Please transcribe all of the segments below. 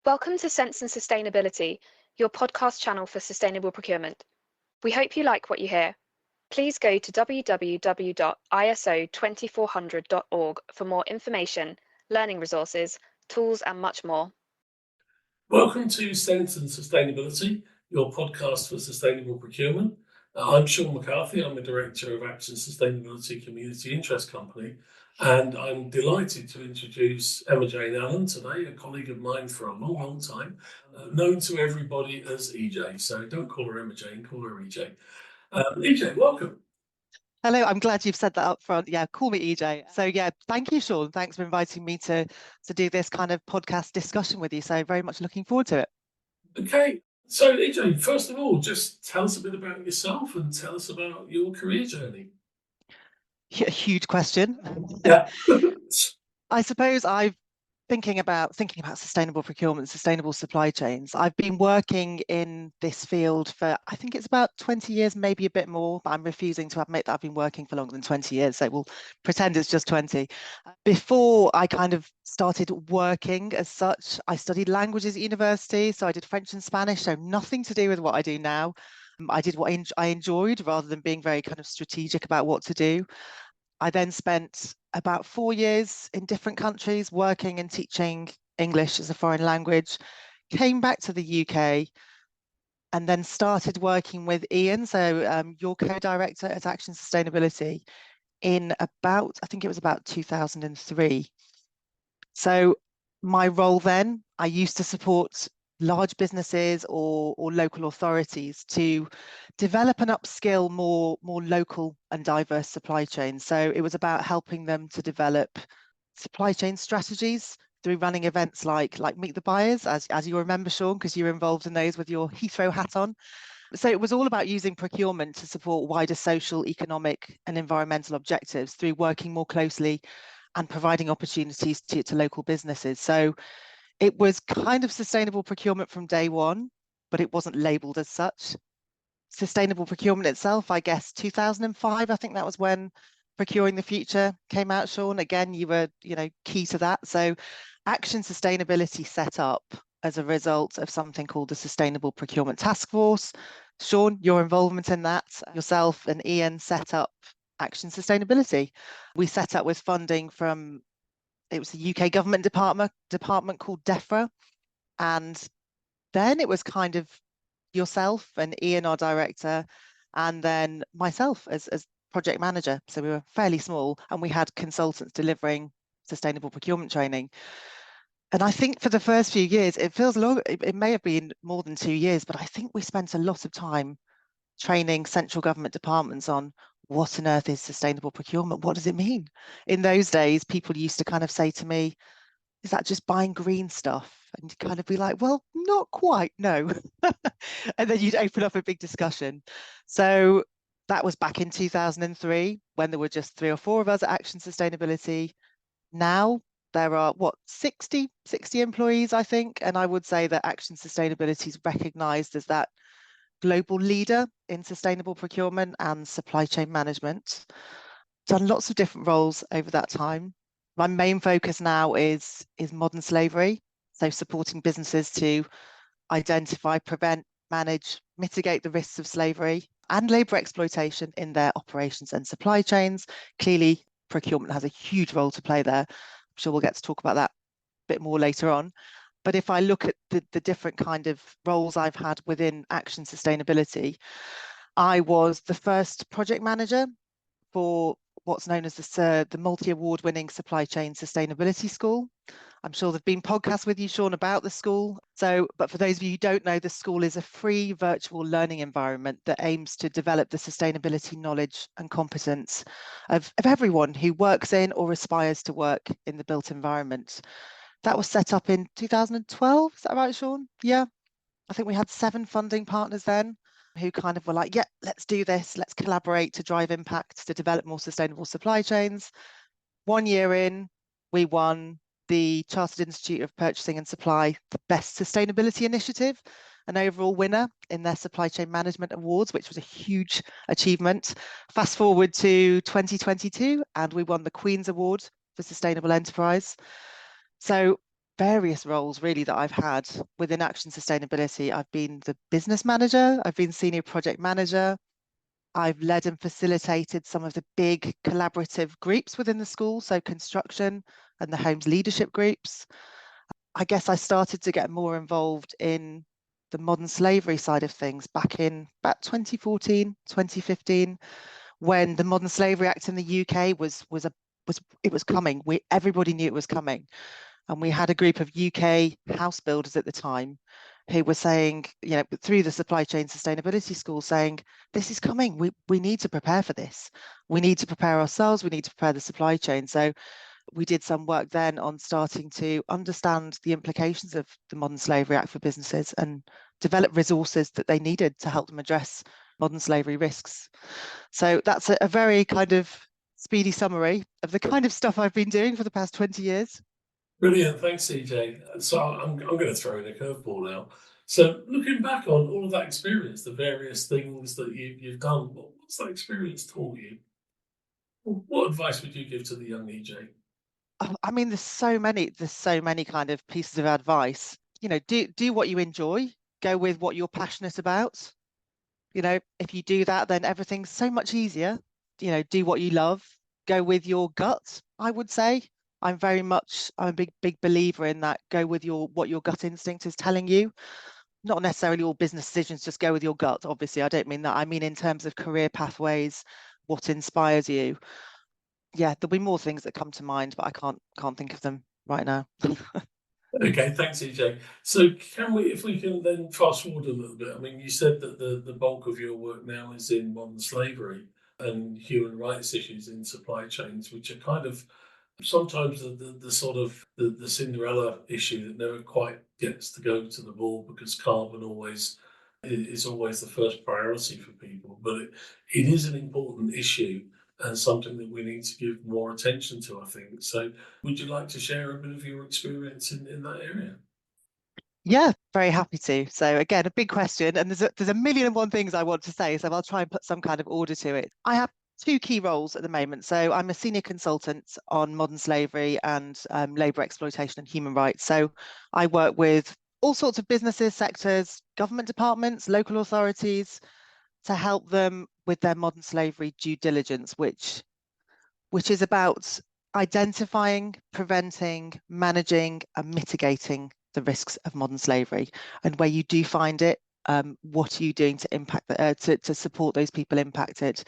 Welcome to Sense and Sustainability, your podcast channel for sustainable procurement. We hope you like what you hear. Please go to www.iso2400.org for more information, learning resources, tools, and much more. Welcome to Sense and Sustainability, your podcast for sustainable procurement. I'm Sean McCarthy. I'm the Director of Action Sustainability Community Interest Company, and I'm delighted to introduce Emma Jane Allen today, a colleague of mine for a long, long time, known to everybody as EJ. So don't call her Emma Jane, call her EJ. EJ, welcome. Hello, I'm glad you've said that up front. Yeah, call me EJ. So yeah, thank you, Sean. Thanks for inviting me to do this kind of podcast discussion with you. So very much looking forward to it. Okay, so EJ, first of all, just tell us a bit about yourself and tell us about your career journey. A huge question. Yeah. I suppose I've thinking about sustainable procurement, sustainable supply chains. I've been working in this field for, I think it's about 20 years, maybe a bit more, but I'm refusing to admit that I've been working for longer than 20 years. So we'll pretend it's just 20. Before I kind of started working as such, I studied languages at university. So I did French and Spanish, so nothing to do with what I do now. I did what I enjoyed rather than being very kind of strategic about what to do. I then spent about 4 years in different countries working and teaching English as a foreign language, came back to the UK, and then started working with Ian, so your co-director at Action Sustainability, in about, I think it was about 2003. So my role then, I used to support large businesses or local authorities to develop and upskill more local and diverse supply chains. So it was about helping them to develop supply chain strategies through running events like Meet the Buyers, as you remember, Sean, because you were involved in those with your Heathrow hat on. So it was all about using procurement to support wider social, economic, and environmental objectives through working more closely and providing opportunities to local businesses. So it was kind of sustainable procurement from day one, but it wasn't labeled as such. Sustainable procurement itself, I guess 2005, I think that was when Procuring the Future came out, Sean. Again, you were, key to that. So Action Sustainability set up as a result of something called the Sustainable Procurement Task Force. Sean, your involvement in that, yourself and Ian set up Action Sustainability. We set up with funding from, it was the UK government department called DEFRA. And then it was kind of yourself and Ian, our director, and then myself as project manager. So we were fairly small and we had consultants delivering sustainable procurement training. And I think for the first few years, it feels long, it may have been more than 2 years, but I think we spent a lot of time training central government departments on what on earth is sustainable procurement? What does it mean? In those days, people used to kind of say to me, is that just buying green stuff? And you'd kind of be like, well, not quite, no. And then you'd open up a big discussion. So that was back in 2003 when there were just 3 or 4 of us at Action Sustainability. Now there are, 60 employees, I think. And I would say that Action Sustainability is recognised as that global leader in sustainable procurement and supply chain management. Done lots of different roles over that time. My main focus now is modern slavery, so supporting businesses to identify, prevent, manage, mitigate the risks of slavery and labour exploitation in their operations and supply chains. Clearly, procurement has a huge role to play there. I'm sure we'll get to talk about that a bit more later on. But if I look at the different kind of roles I've had within Action Sustainability, I was the first project manager for what's known as the multi-award winning Supply Chain Sustainability School. I'm sure there've been podcasts with you, Sean, about the school. But for those of you who don't know, the school is a free virtual learning environment that aims to develop the sustainability knowledge and competence of everyone who works in or aspires to work in the built environment. That was set up in 2012. Is that right, Sean? Yeah. I think we had 7 funding partners then who kind of were like, yeah, let's do this. Let's collaborate to drive impact, to develop more sustainable supply chains. 1 year in, we won the Chartered Institute of Purchasing and Supply, the Best Sustainability Initiative, an overall winner in their Supply Chain Management Awards, which was a huge achievement. Fast forward to 2022, and we won the Queen's Award for Sustainable Enterprise. So various roles really that I've had within Action Sustainability. I've been the business manager, I've been senior project manager, I've led and facilitated some of the big collaborative groups within the school, so construction and the homes leadership groups. I guess I started to get more involved in the modern slavery side of things back in about 2014, 2015, when the Modern Slavery Act in the UK was coming. Everybody knew it was coming. And we had a group of UK house builders at the time who were saying, you know, through the supply chain sustainability school, saying, this is coming. We need to prepare for this. We need to prepare ourselves. We need to prepare the supply chain. So we did some work then on starting to understand the implications of the Modern Slavery Act for businesses and develop resources that they needed to help them address modern slavery risks. So that's a very kind of speedy summary of the kind of stuff I've been doing for the past 20 years. Brilliant, thanks, CJ. So I'm going to throw in a curveball now. So looking back on all of that experience, the various things that you've done, what's that experience taught you? What advice would you give to the young EJ? I mean, there's so many kind of pieces of advice. You know, do what you enjoy, go with what you're passionate about. You know, if you do that, then everything's so much easier. You know, do what you love, go with your gut, I would say. I'm a big believer in that. Go with what your gut instinct is telling you. Not necessarily all business decisions just go with your gut. Obviously, I don't mean that. I mean in terms of career pathways, what inspires you. Yeah, there'll be more things that come to mind, but I can't think of them right now. Okay, thanks, EJ. So if we can then fast forward a little bit, I mean, you said that the bulk of your work now is in modern slavery and human rights issues in supply chains, which are kind of sometimes the sort of the Cinderella issue that never quite gets to go to the ball because carbon always is always the first priority for people. But it is an important issue and something that we need to give more attention to, I think. So would you like to share a bit of your experience in that area? Yeah, very happy to. So again, a big question, and there's a million and one things I want to say, so I'll try and put some kind of order to it. I have two key roles at the moment. So I'm a senior consultant on modern slavery and labour exploitation and human rights. So I work with all sorts of businesses, sectors, government departments, local authorities to help them with their modern slavery due diligence, which is about identifying, preventing, managing, and mitigating the risks of modern slavery. And where you do find it, what are you doing to impact to support those people impacted?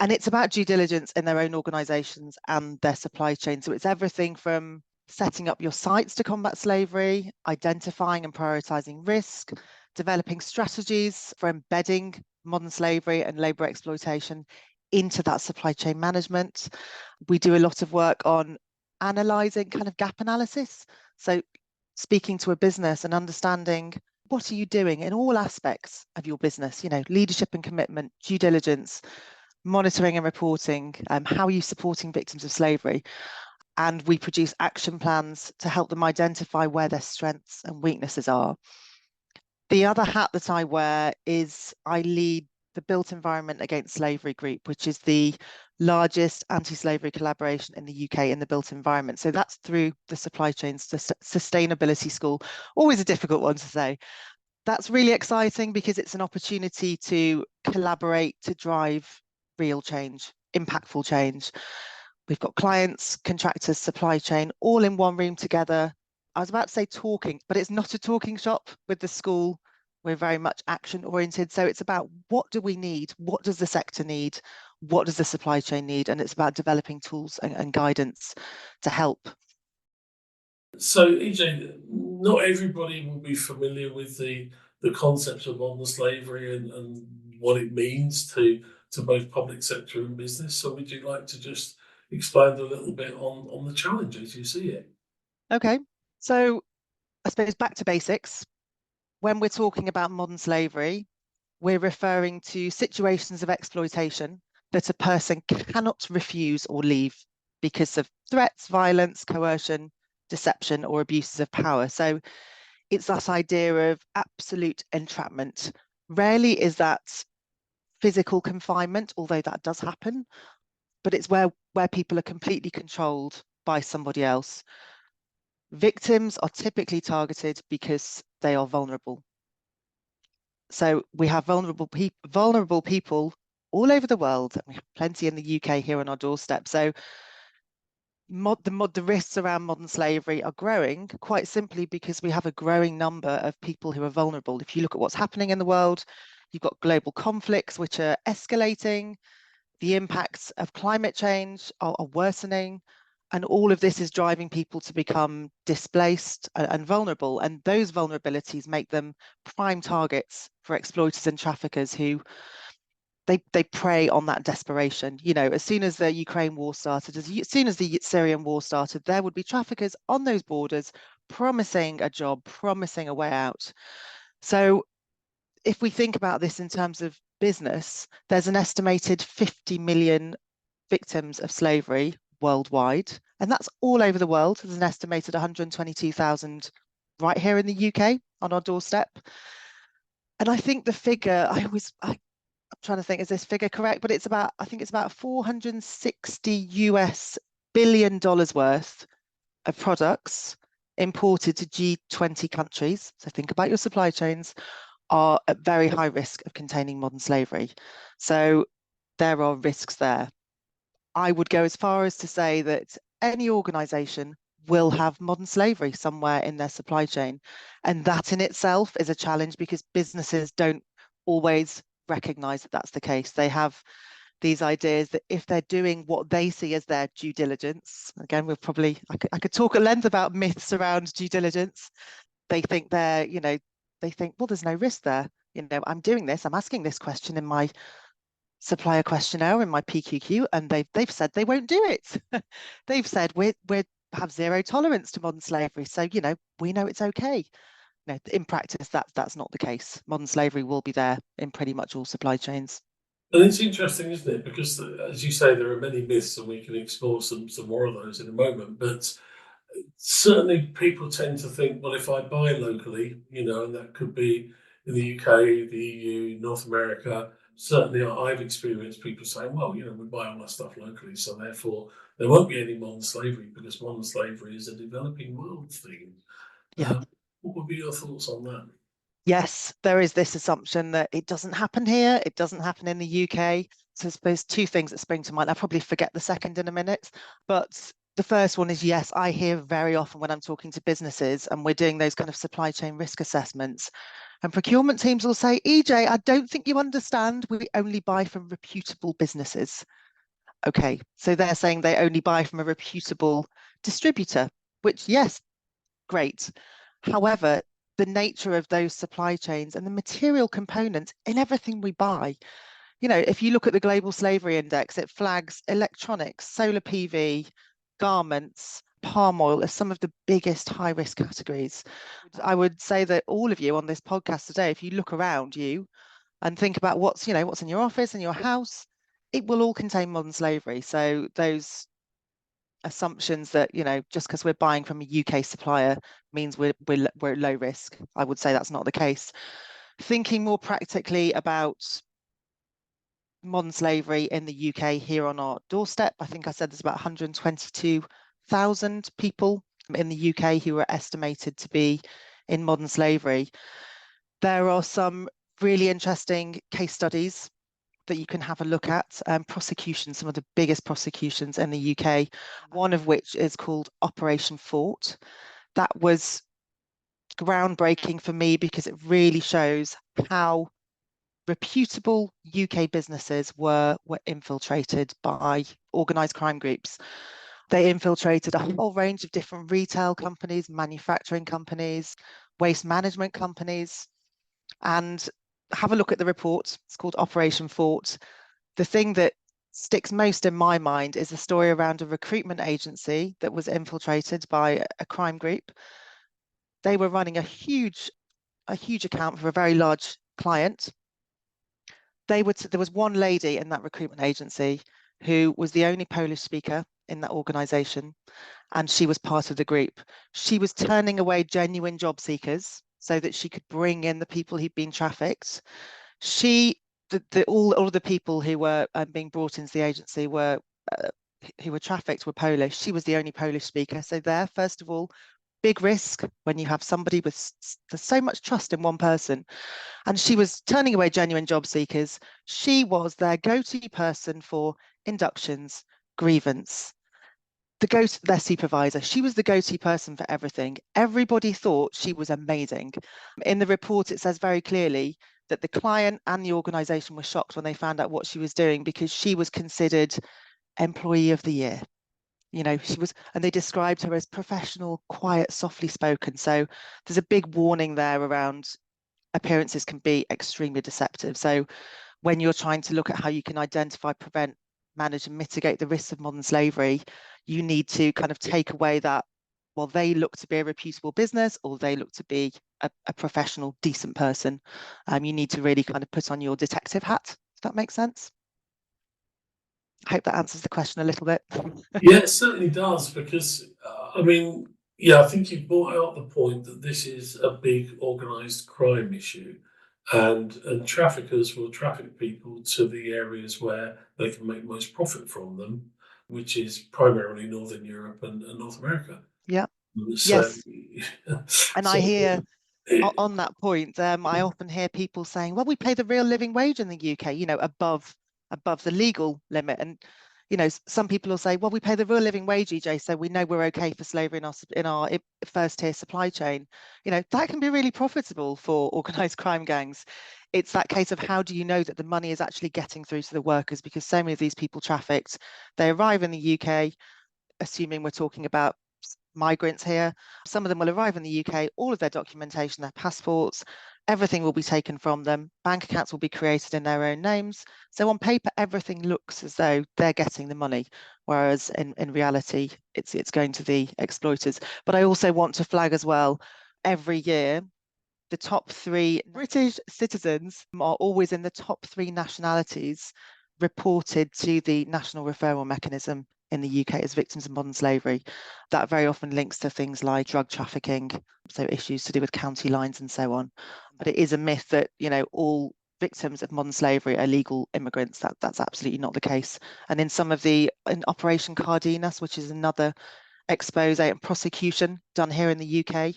And it's about due diligence in their own organisations and their supply chain. So it's everything from setting up your sites to combat slavery, identifying and prioritising risk, developing strategies for embedding modern slavery and labour exploitation into that supply chain management. We do a lot of work on analysing kind of gap analysis. So speaking to a business and understanding what are you doing in all aspects of your business, you know, leadership and commitment, due diligence, monitoring and reporting, how are you supporting victims of slavery? And we produce action plans to help them identify where their strengths and weaknesses are. The other hat that I wear is I lead the Built Environment Against Slavery group, which is the largest anti-slavery collaboration in the UK in the built environment. So that's through the Supply Chain Sustainability School. Always a difficult one to say. That's really exciting because it's an opportunity to collaborate to drive real change, impactful change. We've got clients, contractors, supply chain, all in one room together. I was about to say talking, but it's not a talking shop with the school. We're very much action oriented. So it's about what do we need? What does the sector need? What does the supply chain need? And it's about developing tools and guidance to help. So, EJ, not everybody will be familiar with the concept of modern slavery and what it means to both public sector and business. So would you like to just expand a little bit on the challenges you see it? Okay, so I suppose back to basics. When we're talking about modern slavery, we're referring to situations of exploitation that a person cannot refuse or leave because of threats, violence, coercion, deception, or abuses of power. So it's that idea of absolute entrapment. Rarely is that physical confinement, although that does happen, but it's where people are completely controlled by somebody else. Victims are typically targeted because they are vulnerable. So we have vulnerable people all over the world. We have plenty in the UK here on our doorstep. So the risks around modern slavery are growing quite simply because we have a growing number of people who are vulnerable. If you look at what's happening in the world, you've got global conflicts which are escalating. The impacts of climate change are worsening. And all of this is driving people to become displaced and vulnerable. And those vulnerabilities make them prime targets for exploiters and traffickers who they prey on that desperation. You know, as soon as the Ukraine war started, as soon as the Syrian war started, there would be traffickers on those borders promising a job, promising a way out. So if we think about this in terms of business, there's an estimated 50 million victims of slavery worldwide, and that's all over the world. There's an estimated 122,000 right here in the UK on our doorstep. And I think the figure, I'm trying to think, is this figure correct? But I think it's about 460 US billion dollars worth of products imported to G20 countries. So think about your supply chains, are at very high risk of containing modern slavery. So there are risks there. I would go as far as to say that any organization will have modern slavery somewhere in their supply chain. And that in itself is a challenge because businesses don't always recognize that that's the case. They have these ideas that if they're doing what they see as their due diligence, again, I could talk at length about myths around due diligence. They think they think, well, there's no risk there. You know, I'm doing this, I'm asking this question in my supplier questionnaire in my PQQ, and they've said they won't do it. They've said we have zero tolerance to modern slavery, so you know we know it's okay. No, in practice, that's not the case. Modern slavery will be there in pretty much all supply chains. And it's interesting, isn't it? Because as you say, there are many myths, and we can explore some more of those in a moment. But certainly, people tend to think, well, if I buy locally, you know, and that could be in the UK, the EU, North America. Certainly, I've experienced people saying, well, you know, we buy all our stuff locally, so therefore there won't be any modern slavery because modern slavery is a developing world thing. Yeah. What would be your thoughts on that? Yes, there is this assumption that it doesn't happen here, it doesn't happen in the UK. So I suppose two things that spring to mind. I'll probably forget the second in a minute, but the first one is yes, I hear very often when I'm talking to businesses and we're doing those kind of supply chain risk assessments, and procurement teams will say, EJ, I don't think you understand. We only buy from reputable businesses. Okay, so they're saying they only buy from a reputable distributor, which, yes, great. However, the nature of those supply chains and the material components in everything we buy, you know, if you look at the Global Slavery Index, it flags electronics, solar PV, garments, palm oil as some of the biggest high risk categories. I would say that all of you on this podcast today, if you look around you and think about what's in your office and your house, it will all contain modern slavery. So those assumptions that, you know, just because we're buying from a UK supplier means we're low risk, I would say that's not the case. Thinking more practically about modern slavery in the UK here on our doorstep, I think I said there's about 122,000 people in the UK who are estimated to be in modern slavery. There are some really interesting case studies that you can have a look at, prosecutions, some of the biggest prosecutions in the UK, one of which is called Operation Fort. That was groundbreaking for me because it really shows how reputable UK businesses were infiltrated by organised crime groups. They infiltrated a whole range of different retail companies, manufacturing companies, waste management companies, and have a look at the report. It's called Operation Fort. The thing that sticks most in my mind is a story around a recruitment agency that was infiltrated by a crime group. They were running a huge account for a very large client. There was one lady in that recruitment agency who was the only Polish speaker in that organization, and she was part of the group. She was turning away genuine job seekers so that she could bring in the people who'd been trafficked. All of the people who were being brought into the agency who were trafficked were Polish. She was the only Polish speaker. So there, first of all, big risk when you have somebody with there's so much trust in one person. And she was turning away genuine job seekers. She was their go-to person for inductions, grievance, their supervisor. She was the go-to person for everything. Everybody thought she was amazing. In the report, it says very clearly that the client and the organization were shocked when they found out what she was doing, because she was considered employee of the year. You know, she was, and they described her as professional, quiet, softly spoken. So there's a big warning there around appearances can be extremely deceptive. So when you're trying to look at how you can identify, prevent, manage, and mitigate the risks of modern slavery, you need to kind of take away that, well, they look to be a reputable business, or they look to be a professional, decent person. You need to really kind of put on your detective hat. Does that make sense? I hope that answers the question a little bit. Yeah, it certainly does, because I mean, yeah, I think you brought out the point that this is a big organised crime issue, and traffickers will traffic people to the areas where they can make most profit from them, which is primarily Northern Europe and North America. Yeah. So, Yes. And so I hear it, on that point, I often hear people saying, well, we pay the real living wage in the UK, you know, above the legal limit. And, you know, some people will say, well, we pay the real living wage, EJ, so we know we're okay for slavery in our first tier supply chain. You know, that can be really profitable for organised crime gangs. It's that case of, how do you know that the money is actually getting through to the workers? Because so many of these people trafficked, they arrive in the UK, assuming we're talking about migrants here. Some of them will arrive in the UK, all of their documentation, their passports, everything will be taken from them. Bank accounts will be created in their own names. So on paper, everything looks as though they're getting the money, whereas in reality, it's going to the exploiters. But I also want to flag as well, every year, the top 3 British citizens are always in the top 3 nationalities reported to the National Referral Mechanism in the UK as victims of modern slavery. That very often links to things like drug trafficking, so issues to do with county lines and so on. But it is a myth that, you know, all victims of modern slavery are legal immigrants. That's absolutely not the case. And in Operation Cardenas, which is another expose and prosecution done here in the UK,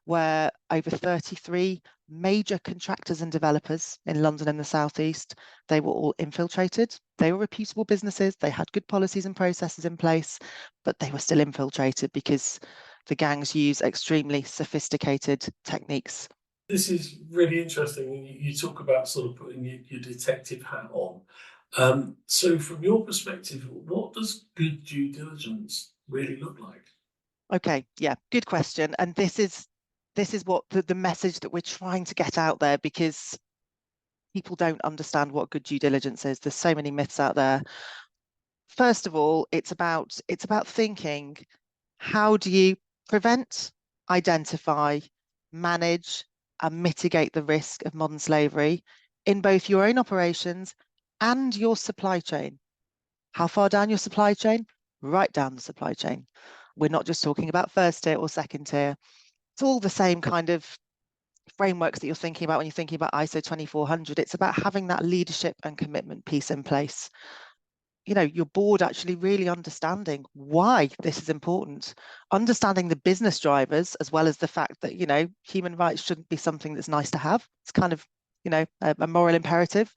where over 33 major contractors and developers in London and the Southeast, they were all infiltrated. They were reputable businesses. They had good policies and processes in place, but they were still infiltrated because the gangs use extremely sophisticated techniques. this is really interesting. You talk about sort of putting your detective hat on. So, from your perspective, what does good due diligence really look like? Okay, yeah, good question. And this is what the message that we're trying to get out there, because people don't understand what good due diligence is. There's so many myths out there. First of all, it's about thinking, how do you prevent, identify, manage, and mitigate the risk of modern slavery in both your own operations and your supply chain? How far down your supply chain? Right down the supply chain. We're not just talking about first tier or second tier. It's all the same kind of frameworks that you're thinking about when you're thinking about ISO 2400. It's about having that leadership and commitment piece in place. You know, your board actually really understanding why this is important, understanding the business drivers, as well as the fact that, you know, human rights shouldn't be something that's nice to have. It's kind of, you know, a moral imperative.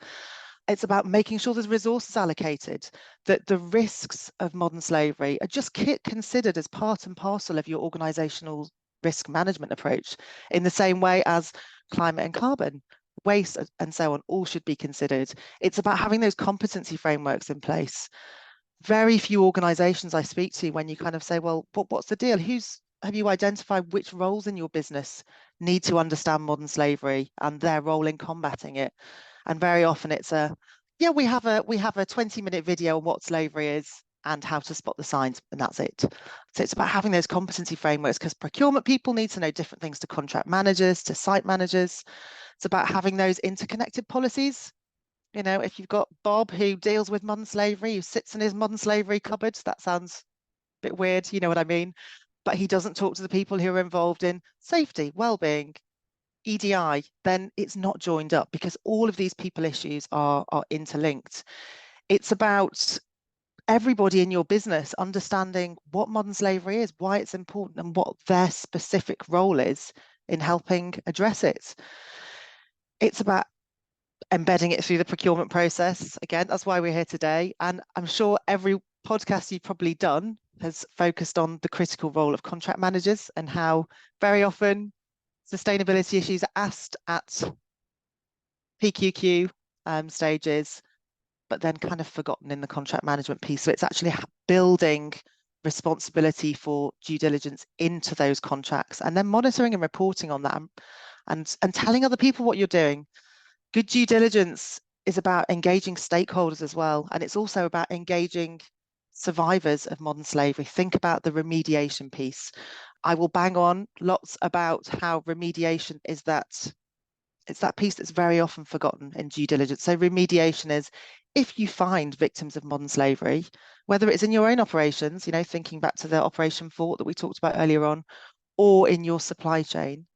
It's about making sure there's resources allocated, that the risks of modern slavery are just considered as part and parcel of your organizational risk management approach, in the same way as climate and carbon, waste and so on, all should be considered. It's about having those competency frameworks in place. Very few organizations I speak to, when you kind of say, well, what's the deal? Have you identified which roles in your business need to understand modern slavery and their role in combating it? And very often it's yeah, we have a 20-minute video on what slavery is and how to spot the signs, and that's it. So it's about having those competency frameworks, because procurement people need to know different things to contract managers, to site managers. It's about having those interconnected policies. You know, if you've got Bob who deals with modern slavery, who sits in his modern slavery cupboard, that sounds a bit weird, you know what I mean? But he doesn't talk to the people who are involved in safety, well-being, EDI, then it's not joined up, because all of these people issues are interlinked. It's about everybody in your business understanding what modern slavery is, why it's important, and what their specific role is in helping address it. It's about embedding it through the procurement process. Again, that's why we're here today. And I'm sure every podcast you've probably done has focused on the critical role of contract managers and how very often sustainability issues are asked at PQQ stages, but then kind of forgotten in the contract management piece. So it's actually building responsibility for due diligence into those contracts and then monitoring and reporting on that and telling other people what you're doing. Good due diligence is about engaging stakeholders as well. And it's also about engaging survivors of modern slavery. Think about the remediation piece. I will bang on lots about how remediation is it's that piece that's very often forgotten in due diligence. So remediation is if you find victims of modern slavery, whether it's in your own operations, thinking back to the Operation Fort that we talked about earlier on, or in your supply chain,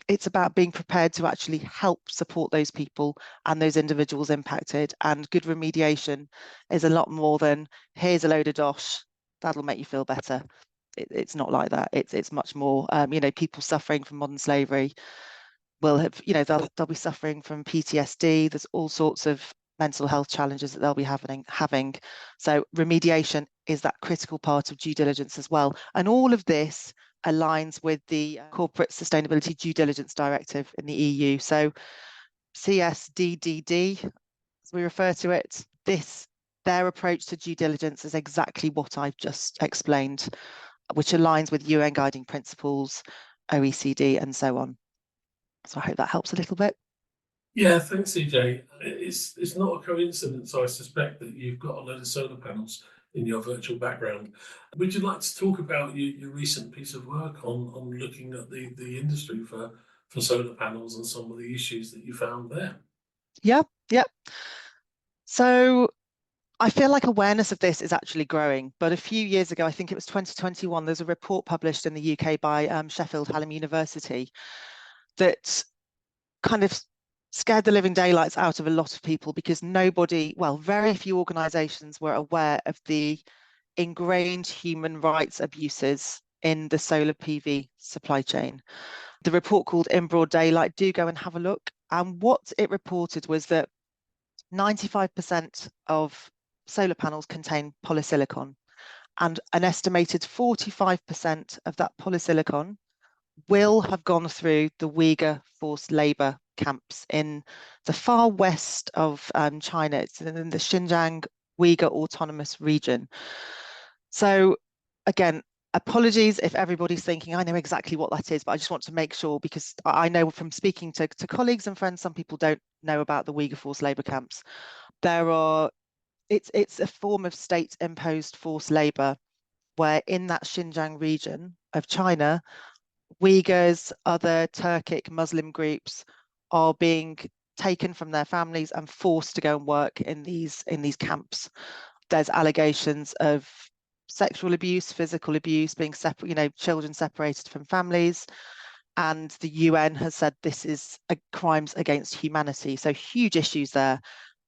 it's about being prepared to actually help support those people and those individuals impacted. And good remediation is a lot more than here's a load of dosh, that'll make you feel better. It's not like that. It's much more, people suffering from modern slavery will have, they'll be suffering from PTSD. There's all sorts of mental health challenges that they'll be having. So remediation is that critical part of due diligence as well. And all of this aligns with the Corporate Sustainability Due Diligence Directive in the EU. So CSDDD, as we refer to it, their approach to due diligence is exactly what I've just explained, which aligns with UN guiding principles, OECD, and so on. So I hope that helps a little bit. Yeah, thanks, CJ. It's not a coincidence, I suspect, that you've got a load of solar panels in your virtual background. Would you like to talk about your recent piece of work on looking at the industry for solar panels and some of the issues that you found there? Yeah. So I feel like awareness of this is actually growing, but a few years ago, I think it was 2021, there's a report published in the UK by Sheffield Hallam University that kind of scared the living daylights out of a lot of people because very few organisations were aware of the ingrained human rights abuses in the solar PV supply chain. The report called In Broad Daylight, do go and have a look. And what it reported was that 95% of solar panels contain polysilicon, and an estimated 45% of that polysilicon will have gone through the Uyghur forced labor camps in the far west of China. It's in the Xinjiang Uyghur Autonomous Region. So again, apologies if everybody's thinking, I know exactly what that is, but I just want to make sure because I know from speaking to colleagues and friends, some people don't know about the Uyghur forced labor camps. It's a form of state-imposed forced labor where in that Xinjiang region of China, Uyghurs, other Turkic Muslim groups are being taken from their families and forced to go and work in these camps. There's allegations of sexual abuse, physical abuse, being children separated from families. And the UN has said this is crimes against humanity. So huge issues there.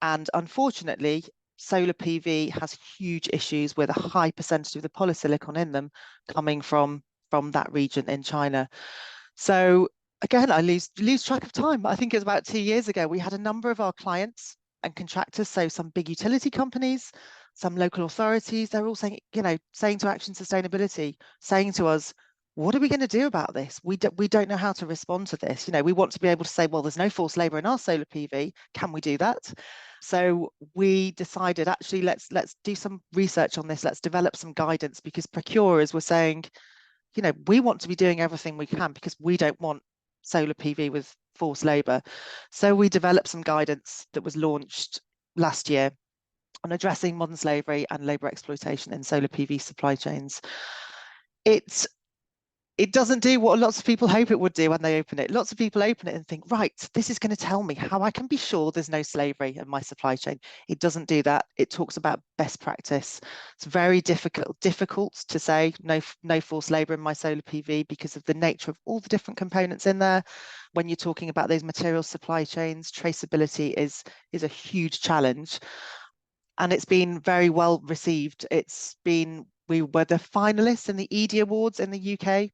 And unfortunately, solar PV has huge issues with a high percentage of the polysilicon in them coming from that region in China. So again, I lose track of time. I think it was about 2 years ago, we had a number of our clients and contractors, so some big utility companies, some local authorities, they're all saying to Action Sustainability, saying to us, what are we going to do about this? We don't know how to respond to this. We want to be able to say, well, there's no forced labor in our solar PV. Can we do that? So we decided, actually, let's do some research on this. Let's develop some guidance because procurers were saying, we want to be doing everything we can because we don't want solar PV with forced labor. So we developed some guidance that was launched last year on addressing modern slavery and labor exploitation in solar PV supply chains. It doesn't do what lots of people hope it would do when they open it. Lots of people open it and think, right, this is going to tell me how I can be sure there's no slavery in my supply chain. It doesn't do that. It talks about best practice. It's very difficult to say no forced labor in my solar PV because of the nature of all the different components in there. When you're talking about those material supply chains, traceability is a huge challenge. and it's been very well received. We were the finalists in the Edie Awards in the UK.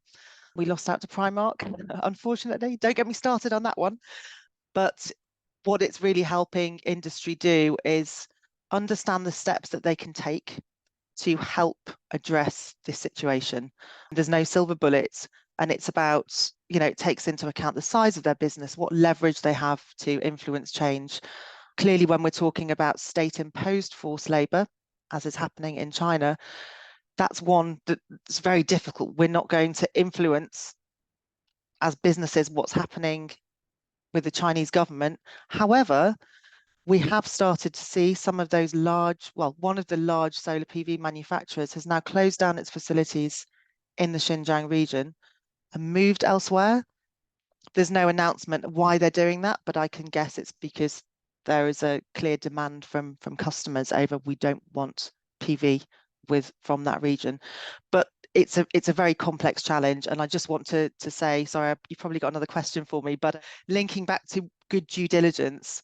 We lost out to Primark, unfortunately. Don't get me started on that one. But what it's really helping industry do is understand the steps that they can take to help address this situation. There's no silver bullets, and it's about, it takes into account the size of their business, what leverage they have to influence change. Clearly, when we're talking about state-imposed forced labor, as is happening in China, that's one that's very difficult. We're not going to influence as businesses what's happening with the Chinese government. However, we have started to see some of those one of the large solar PV manufacturers has now closed down its facilities in the Xinjiang region and moved elsewhere. There's no announcement why they're doing that, but I can guess it's because there is a clear demand from customers over, we don't want PV from that region. But it's a very complex challenge, and I just want to say, sorry, you've probably got another question for me, but linking back to good due diligence,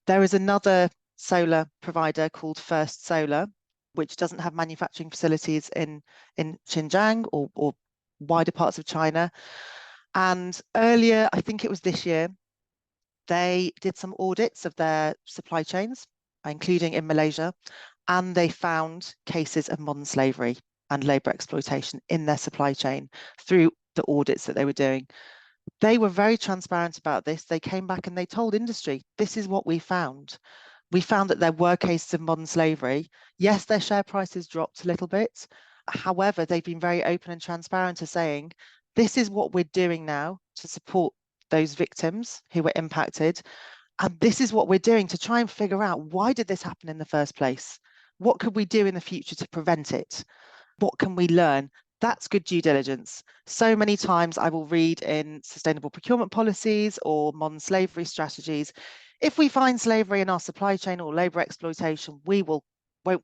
there is another solar provider called First Solar, which doesn't have manufacturing facilities in Xinjiang or wider parts of China. And earlier, I think it was this year, they did some audits of their supply chains, including in Malaysia, and they found cases of modern slavery and labor exploitation in their supply chain through the audits that they were doing. They were very transparent about this. They came back and they told industry, this is what we found. We found that there were cases of modern slavery. Yes, their share prices dropped a little bit. However, they've been very open and transparent to saying, this is what we're doing now to support those victims who were impacted. And this is what we're doing to try and figure out, why did this happen in the first place? What could we do in the future to prevent it? What can we learn? That's good due diligence. So many times I will read in sustainable procurement policies or modern slavery strategies, if we find slavery in our supply chain or labor exploitation, we won't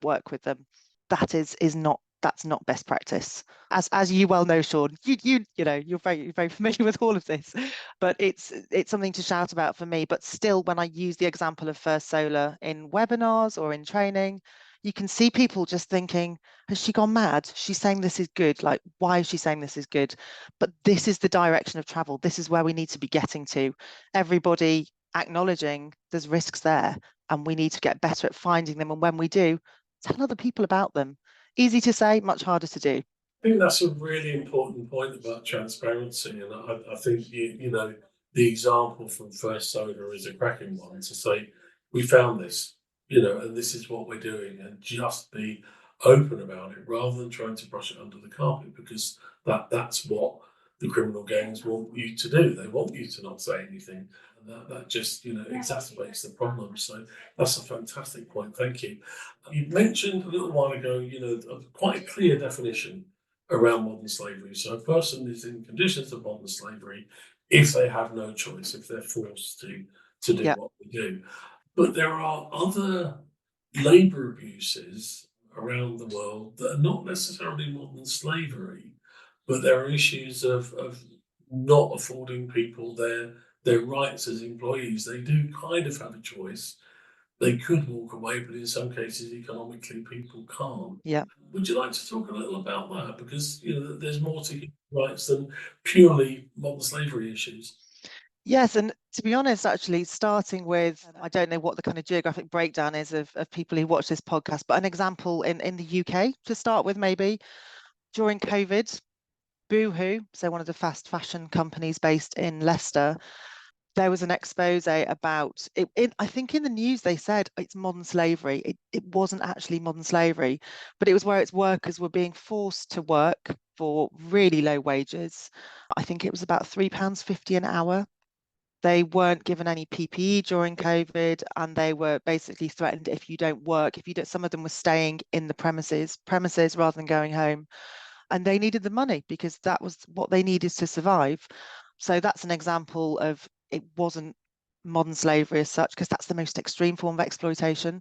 work with them. That's not best practice. As you well know, Sean, you're very familiar with all of this, but it's something to shout about for me. But still, when I use the example of First Solar in webinars or in training, you can see people just thinking, has she gone mad? She's saying this is good. Like, why is she saying this is good? But this is the direction of travel. This is where we need to be getting to. Everybody acknowledging there's risks there, and we need to get better at finding them. And when we do, tell other people about them. Easy to say, much harder to do. I think that's a really important point about transparency, and I think the example from First Solar is a cracking one to say we found this, and this is what we're doing, and just be open about it rather than trying to brush it under the carpet, because that's what the criminal gangs want you to do. They want you to not say anything, and that just exacerbates the problem. So that's a fantastic point. Thank you. You mentioned a little while ago, quite a clear definition around modern slavery. So a person is in conditions of modern slavery if they have no choice, if they're forced to do what they do. But there are other labour abuses around the world that are not necessarily modern slavery, but there are issues of not affording people their rights as employees. They do kind of have a choice. They could walk away, but in some cases, economically, people can't. Yeah. Would you like to talk a little about that? Because there's more to human rights than purely modern slavery issues. Yes, and to be honest, actually, starting with, I don't know what the kind of geographic breakdown is of people who watch this podcast, but an example in the UK to start with, maybe during COVID, Boohoo, so one of the fast fashion companies based in Leicester, there was an expose about it. I think in the news they said it's modern slavery. It wasn't actually modern slavery, but it was where its workers were being forced to work for really low wages. I think it was about £3.50 an hour. They weren't given any PPE during COVID, and they were basically threatened, if you don't work, some of them were staying in the premises rather than going home. And they needed the money because that was what they needed to survive. So that's an example of, it wasn't modern slavery as such, because that's the most extreme form of exploitation.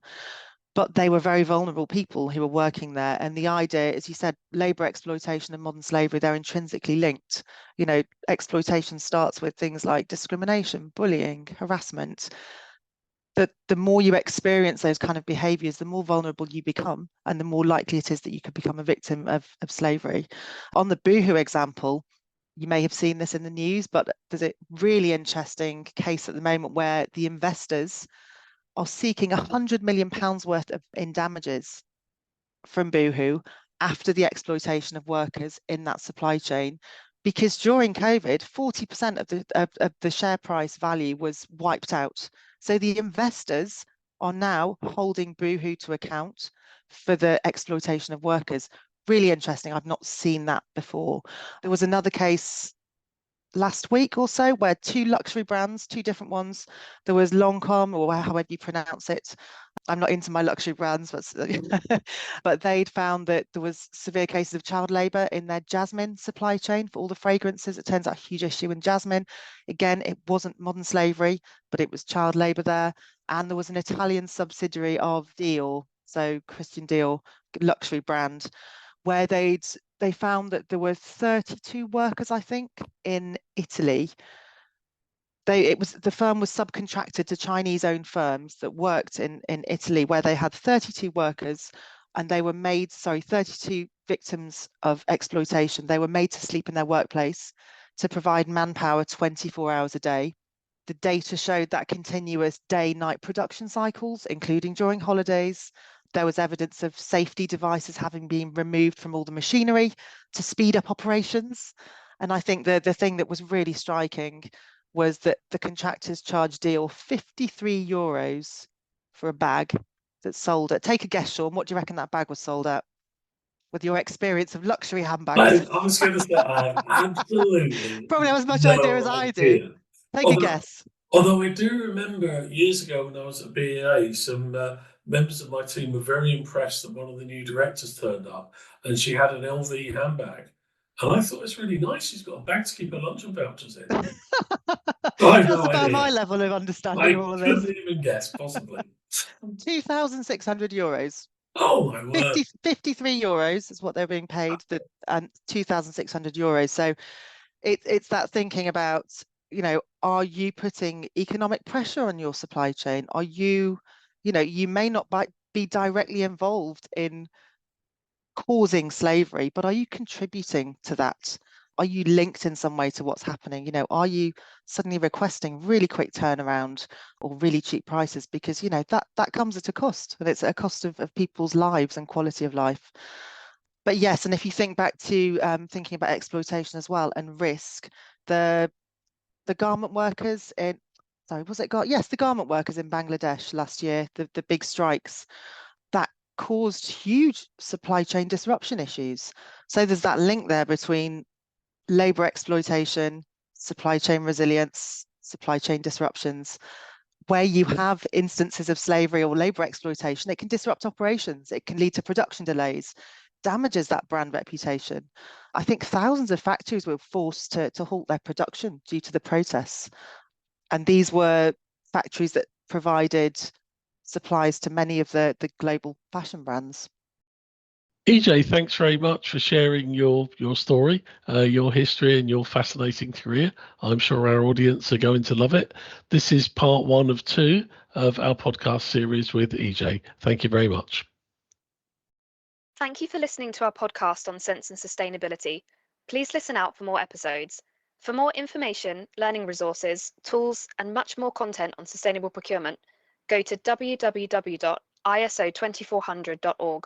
But they were very vulnerable people who were working there. And the idea, as you said, labor exploitation and modern slavery, they're intrinsically linked. Exploitation starts with things like discrimination, bullying, harassment. the more you experience those kind of behaviors, the more vulnerable you become, and the more likely it is that you could become a victim of slavery. On the Boohoo example, you may have seen this in the news, but there's a really interesting case at the moment where the investors are seeking £100 million worth in damages from Boohoo after the exploitation of workers in that supply chain, because during COVID, 40% of the share price value was wiped out. So the investors are now holding Boohoo to account for the exploitation of workers. Really interesting. I've not seen that before. There was another case last week or so where two luxury brands, two different ones, there was Lancôme, or however you pronounce it. I'm not into my luxury brands, but they'd found that there was severe cases of child labour in their jasmine supply chain for all the fragrances. It turns out a huge issue in jasmine. Again, it wasn't modern slavery, but it was child labour there. And there was an Italian subsidiary of Dior, so Christian Dior, luxury brand, where they found that there were 32 workers, I think, in Italy. The firm was subcontracted to Chinese-owned firms that worked in Italy, where they had 32 workers, and they were 32 victims of exploitation. They were made to sleep in their workplace to provide manpower 24 hours a day. The data showed that continuous day-night production cycles, including during holidays. There was evidence of safety devices having been removed from all the machinery to speed up operations. And I think the thing that was really striking was that the contractors charged Deal €53 for a bag that's sold at. Take a guess, Sean. What do you reckon that bag was sold at? With your experience of luxury handbags. I was going to say, I have absolutely Probably have as much idea as no I do. idea. Take a guess. Although I do remember years ago when I was at BEA, some members of my team were very impressed that one of the new directors turned up and she had an LV handbag. And I thought it's really nice. She's got a bag to keep her luncheon vouchers in. I have That's no about my idea. level of understanding of I all of this. couldn't even guess, possibly. €2,600. Oh, my word. 53 euros is what they're being paid, and €2,600. So it's that thinking about, are you putting economic pressure on your supply chain? Are you, you may not be directly involved in causing slavery, but are you contributing to that? Are you linked in some way to what's happening? Are you suddenly requesting really quick turnaround or really cheap prices? Because, that comes at a cost, and it's a cost of people's lives and quality of life. But yes, and if you think back to thinking about exploitation as well and risk, the garment workers in, sorry, was it yes, the garment workers in Bangladesh last year, the big strikes, that caused huge supply chain disruption issues. So there's that link there between labor exploitation, supply chain resilience, supply chain disruptions. Where you have instances of slavery or labor exploitation, it can disrupt operations. It can lead to production delays, damages that brand reputation. I think thousands of factories were forced to halt their production due to the protests. And these were factories that provided supplies to many of the global fashion brands. EJ, thanks very much for sharing your story, your history, and your fascinating career. I'm sure our audience are going to love it. This is part 1 of 2 of our podcast series with EJ. Thank you very much. Thank you for listening to our podcast on Sense and Sustainability. Please listen out for more episodes. For more information, learning resources, tools, and much more content on sustainable procurement, go to www.iso2400.org.